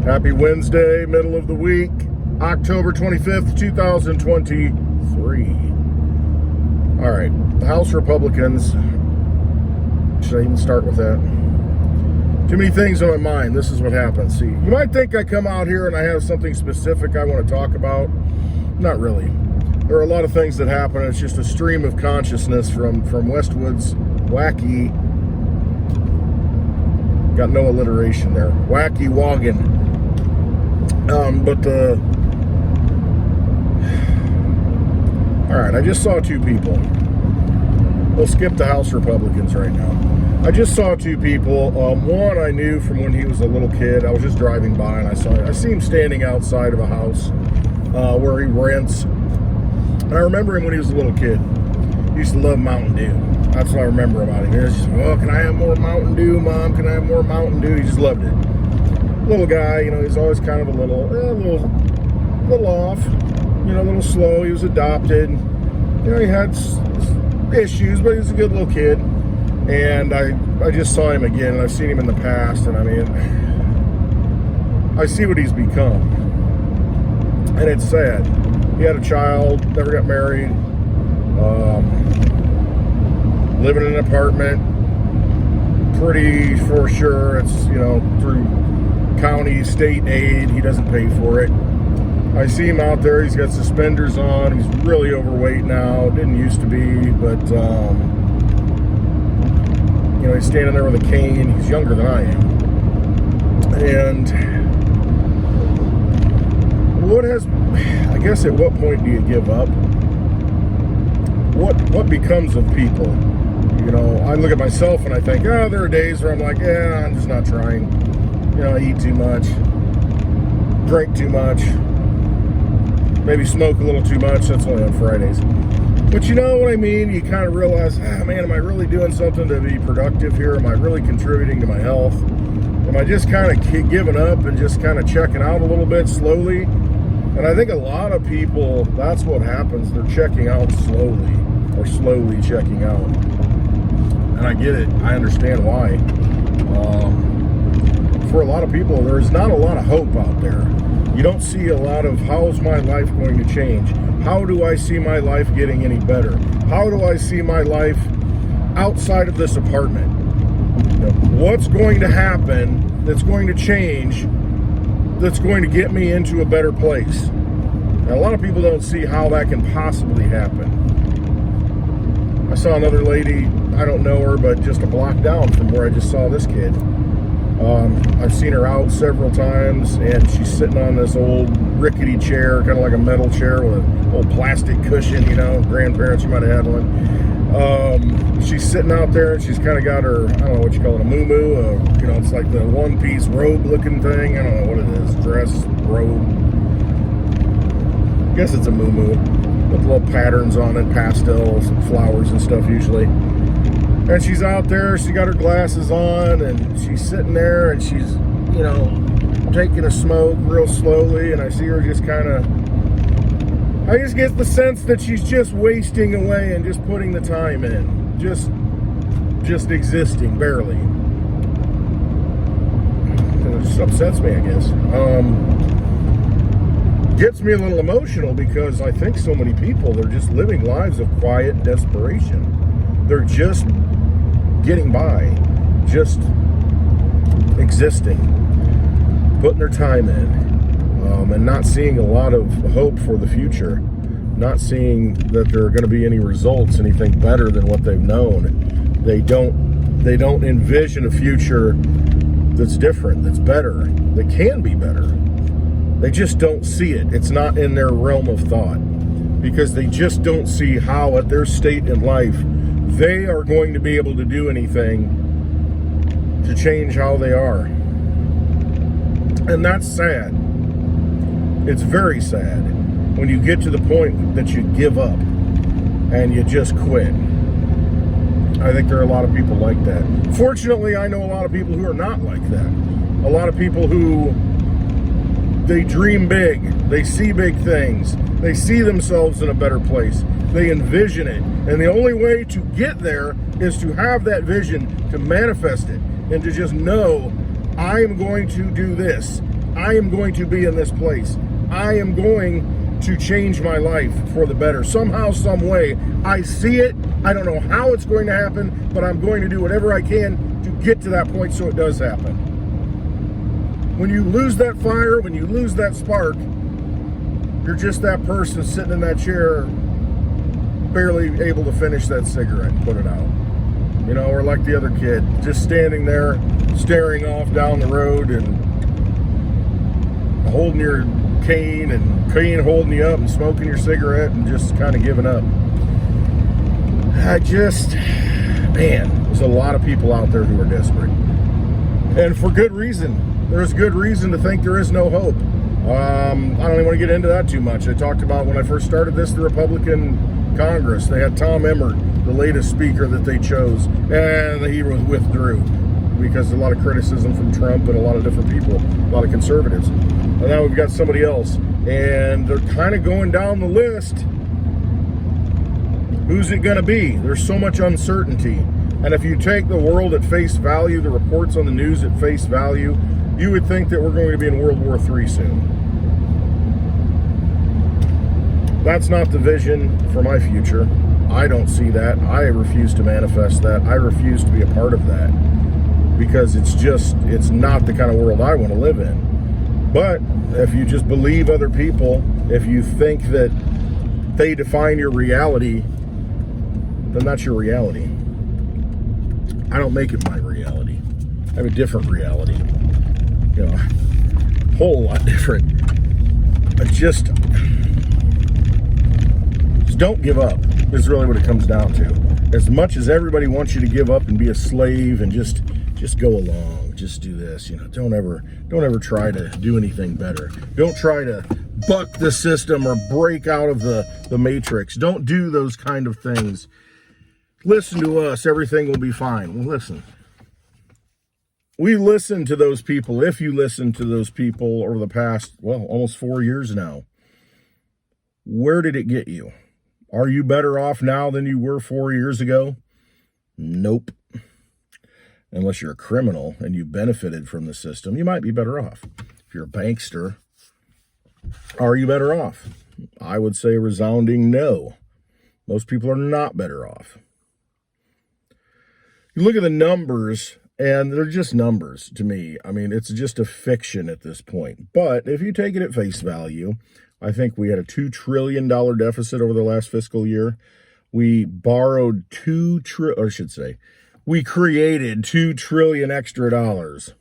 Happy Wednesday, middle of the week, October 25th, 2023. All right, the House Republicans, should I even start with that? Too many things on my mind. This is what happens. See, you might think I come out here and I have something specific I want to talk about. Not really. There are a lot of things that happen. It's just a stream of consciousness from Westwood's wacky, got no alliteration there, wacky wagon. All right, I just saw two people. We'll skip the House Republicans right now. I just saw two people. One I knew from when he was a little kid. I was just driving by and I see him standing outside of a house where he rents. And I remember him when he was a little kid. He used to love Mountain Dew. That's what I remember about him. He was just, oh, can I have more Mountain Dew, Mom? Can I have more Mountain Dew? He just loved it. Little guy, you know, he's always kind of a little off, you know, a little slow. He was adopted. You know, he had issues, but he was a good little kid. And I just saw him again, and I've seen him in the past, and I mean, I see what he's become. And it's sad. He had a child, never got married, living in an apartment, pretty for sure it's, you know, through county, state aid, he doesn't pay for it. I see him out there, he's got suspenders on, he's really overweight now, didn't used to be, but, you know, he's standing there with a cane, he's younger than I am. And I guess at what point do you give up? What becomes of people? You know, I look at myself and I think, oh, there are days where I'm like, yeah, I'm just not trying. You know, I eat too much, drink too much, maybe smoke a little too much. That's only on Fridays. But you know what I mean? You kind of realize, man, am I really doing something to be productive here? Am I really contributing to my health? Am I just kind of giving up and just kind of checking out a little bit slowly? And I think a lot of people, that's what happens. They're checking out slowly, or slowly checking out. And I get it. I understand why. For a lot of people, there's not a lot of hope out there. You don't see a lot of, how's my life going to change? How do I see my life getting any better? How do I see my life outside of this apartment? You know, what's going to happen that's going to change, that's going to get me into a better place? And a lot of people don't see how that can possibly happen. I saw another lady, I don't know her, but just a block down from where I just saw this kid. I've seen her out several times, and she's sitting on this old rickety chair, kind of like a metal chair with an old plastic cushion, you know, grandparents, you might have had one. She's sitting out there, and she's kind of got her, I don't know what you call it, a muumuu, you know, it's like the one-piece robe-looking thing. I don't know what it is, dress, robe. I guess it's a muumuu with little patterns on it, pastels, flowers and stuff usually. And she's out there, she got her glasses on, and she's sitting there, and she's, you know, taking a smoke real slowly, and I see her just kind of, I just get the sense that she's just wasting away and just putting the time in. Just existing, barely. And it just upsets me, I guess. Gets me a little emotional because I think so many people, they're just living lives of quiet desperation. They're just getting by, just existing, putting their time in, and not seeing a lot of hope for the future, not seeing that there are going to be any results, anything better than what they've known. They don't envision a future that's different, that's better, that can be better. They just don't see it. It's not in their realm of thought, because they just don't see how at their state in life they are going to be able to do anything to change how they are. And that's sad. It's very sad when you get to the point that you give up and you just quit. I think there are a lot of people like that. Fortunately, I know a lot of people who are not like that. A lot of people who, they dream big, they see big things, they see themselves in a better place, they envision it, and the only way to get there is to have that vision, to manifest it, and to just know, I am going to do this, I am going to be in this place. I am going to change my life for the better. Somehow, some way, I see it. I don't know how it's going to happen, but I'm going to do whatever I can to get to that point so it does happen. When you lose that fire, when you lose that spark, you're just that person sitting in that chair, barely able to finish that cigarette and put it out. You know, or like the other kid, just standing there, staring off down the road and holding your cane and cane holding you up and smoking your cigarette and just kind of giving up. Man, there's a lot of people out there who are desperate. And for good reason. There's good reason to think there is no hope. I don't even want to get into that too much. I talked about when I first started this, the Republican Congress. They had Tom Emmert, the latest speaker that they chose, and he withdrew because of a lot of criticism from Trump and a lot of different people, a lot of conservatives. And now we've got somebody else, and they're kind of going down the list. Who's it going to be? There's so much uncertainty. And if you take the world at face value, the reports on the news at face value, you would think that we're going to be in World War III soon. That's not the vision for my future. I don't see that. I refuse to manifest that. I refuse to be a part of that because it's not the kind of world I want to live in. But if you just believe other people, if you think that they define your reality, then that's your reality. I don't make it my reality. I have a different reality. You know, a whole lot different. Just don't give up is really what it comes down to. As much as everybody wants you to give up and be a slave and just go along, just do this, you know, don't ever try to do anything better. Don't try to buck the system or break out of the matrix. Don't do those kind of things. Listen to us, everything will be fine. Well, listen. We listen to those people. If you listen to those people over the past, almost 4 years now, where did it get you? Are you better off now than you were 4 years ago? Nope. Unless you're a criminal and you benefited from the system, you might be better off. If you're a bankster, are you better off? I would say a resounding no. Most people are not better off. You look at the numbers, and they're just numbers to me. I mean, it's just a fiction at this point. But if you take it at face value, I think we had a $2 trillion deficit over the last fiscal year. We borrowed we created $2 trillion extra dollars.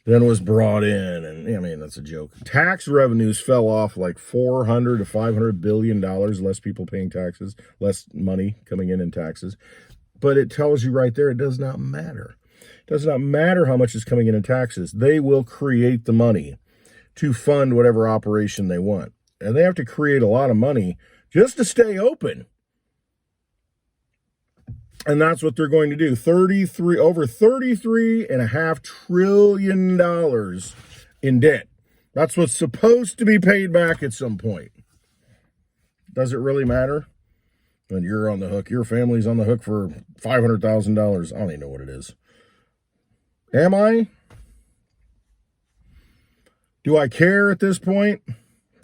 Then was brought in, and I mean, that's a joke. Tax revenues fell off like $400 to $500 billion, less people paying taxes, less money coming in taxes. But it tells you right there, it does not matter. It does not matter how much is coming in taxes. They will create the money to fund whatever operation they want. And they have to create a lot of money just to stay open. And that's what they're going to do. Over $33.5 trillion in debt. That's what's supposed to be paid back at some point. Does it really matter? When you're on the hook, your family's on the hook for $500,000. I don't even know what it is. Am I? Do I care at this point?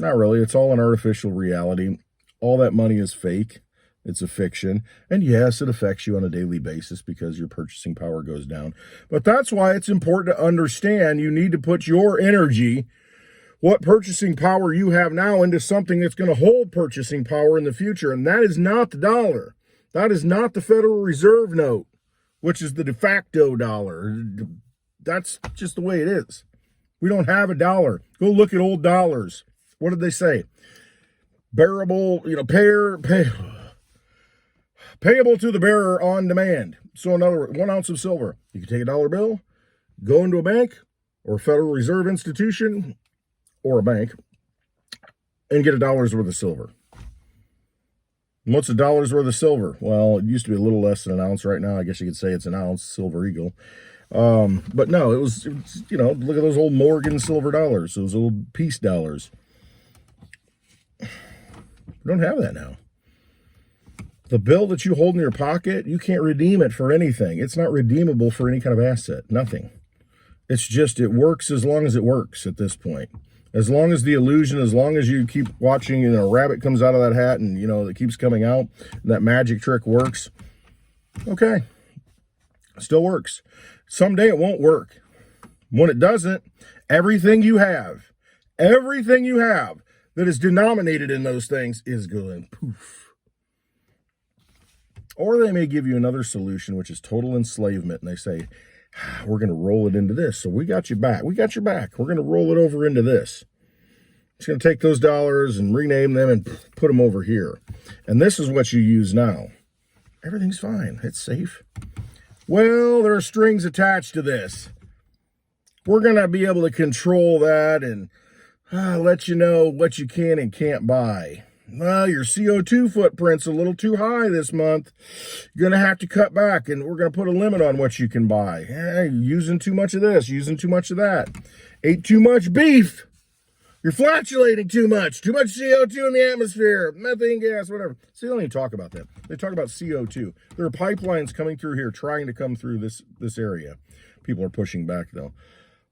Not really. It's all an artificial reality. All that money is fake. It's a fiction. And yes, it affects you on a daily basis because your purchasing power goes down. But that's why it's important to understand you need to put your energy, what purchasing power you have now, into something that's going to hold purchasing power in the future. And that is not the dollar. That is not the Federal Reserve note, which is the de facto dollar. That's just the way it is. We don't have a dollar. Go look at old dollars. What did they say? Bearable, payable to the bearer on demand. So in other words, 1 ounce of silver. You can take a dollar bill, go into a bank or a Federal Reserve institution or a bank and get $1 worth of silver. And what's $1 worth of silver? Well, it used to be a little less than an ounce. Right now, I guess you could say it's an ounce, silver eagle. But no, it was, look at those old Morgan silver dollars, those old peace dollars. We don't have that now. The bill that you hold in your pocket, you can't redeem it for anything. It's not redeemable for any kind of asset, nothing. It's just, it works as long as it works at this point. As long as the illusion, as long as you keep watching, you know, a rabbit comes out of that hat and, you know, it keeps coming out, and that magic trick works, okay, still works. Someday it won't work. When it doesn't, everything you have that is denominated in those things is going poof. Or they may give you another solution, which is total enslavement, and they say, we're going to roll it into this. So we got you back. We got your back. We're going to roll it over into this. It's going to take those dollars and rename them and put them over here. And this is what you use now. Everything's fine. It's safe. Well, there are strings attached to this. We're going to be able to control that and let you know what you can and can't buy. Well, your CO2 footprint's a little too high this month. You're going to have to cut back, and we're going to put a limit on what you can buy. Hey, using too much of this, using too much of that. Ate too much beef. You're flatulating too much CO2 in the atmosphere, methane gas, whatever. See, they don't even talk about that. They talk about CO2. There are pipelines coming through here trying to come through this area. People are pushing back, though.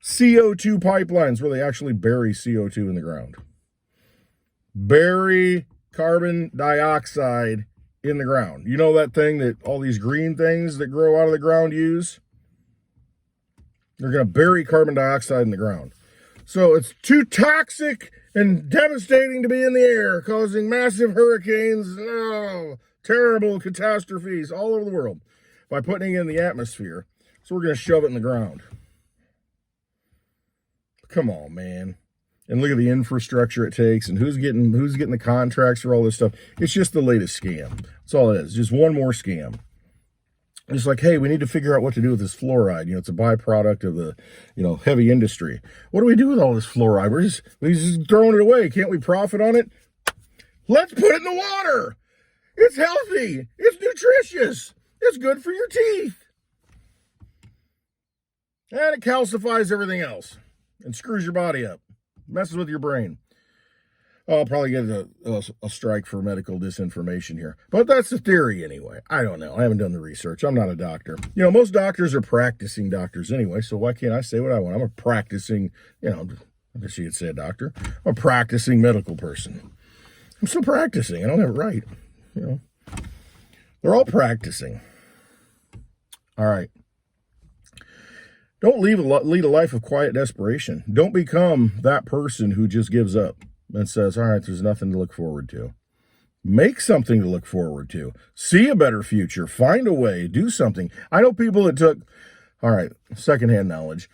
CO2 pipelines where they actually bury CO2 in the ground. Bury carbon dioxide in the ground. You know that thing that all these green things that grow out of the ground use? They're going to bury carbon dioxide in the ground. So it's too toxic and devastating to be in the air, causing massive hurricanes, terrible catastrophes all over the world by putting it in the atmosphere. So we're going to shove it in the ground. Come on, man. And look at the infrastructure it takes and who's getting the contracts for all this stuff. It's just the latest scam. That's all it is. Just one more scam. It's like, hey, we need to figure out what to do with this fluoride. You know, it's a byproduct of the, you know, heavy industry. What do we do with all this fluoride? We're just throwing it away. Can't we profit on it? Let's put it in the water. It's healthy. It's nutritious. It's good for your teeth. And it calcifies everything else and screws your body up. Messes with your brain. I'll probably get a strike for medical disinformation here. But that's the theory anyway. I don't know. I haven't done the research. I'm not a doctor. You know, most doctors are practicing doctors anyway, so why can't I say what I want? I'm a practicing, you know, I guess you could say a doctor. I'm a practicing medical person. I'm still practicing. I don't have it right. You know, they're all practicing. All right. Don't lead a life of quiet desperation. Don't become that person who just gives up and says, all right, there's nothing to look forward to. Make something to look forward to. See a better future. Find a way. Do something. I know people that took, all right, secondhand knowledge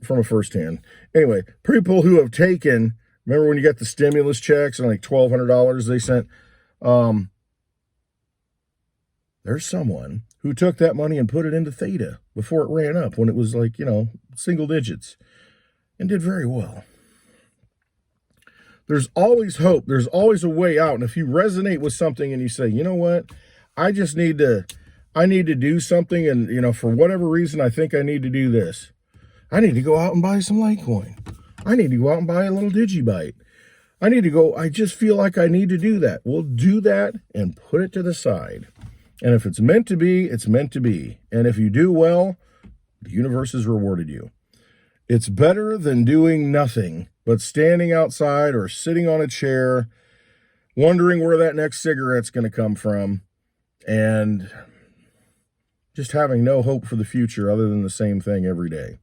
from a firsthand. Anyway, people who have taken, remember when you got the stimulus checks and like $1,200 they sent? There's someone who took that money and put it into Theta before it ran up when it was like, you know, single digits and did very well. There's always hope. There's always a way out. And if you resonate with something and you say, you know what, I need to do something. And, you know, for whatever reason, I think I need to do this. I need to go out and buy some Litecoin. I need to go out and buy a little DigiByte. I just feel like I need to do that. We'll do that and put it to the side. And if it's meant to be, it's meant to be. And if you do well, the universe has rewarded you. It's better than doing nothing, but standing outside or sitting on a chair, wondering where that next cigarette's going to come from, and just having no hope for the future other than the same thing every day.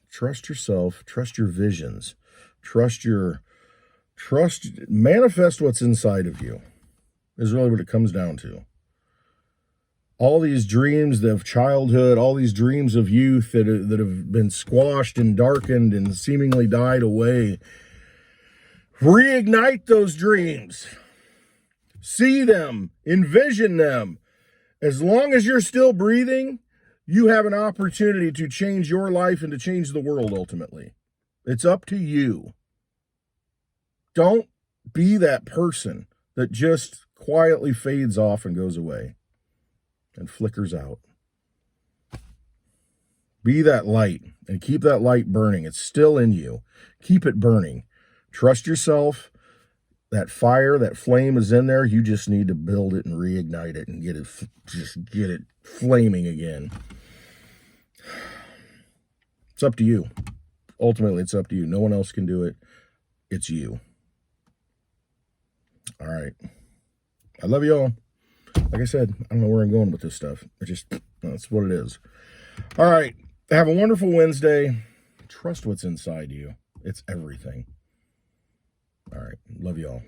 Trust yourself, trust your visions, manifest what's inside of you. Is really what it comes down to. All these dreams of childhood, all these dreams of youth that have been squashed and darkened and seemingly died away. Reignite those dreams. See them. Envision them. As long as you're still breathing, you have an opportunity to change your life and to change the world ultimately. It's up to you. Don't be that person that just quietly fades off and goes away and flickers out. Be that light and keep that light burning. It's still in you. Keep it burning. Trust yourself. That fire, that flame is in there. You just need to build it and reignite it and get it flaming again. It's up to you. Ultimately, it's up to you. No one else can do it. It's you. All right. I love you all. Like I said, I don't know where I'm going with this stuff. That's what it is. All right. Have a wonderful Wednesday. Trust what's inside you. It's everything. All right. Love you all.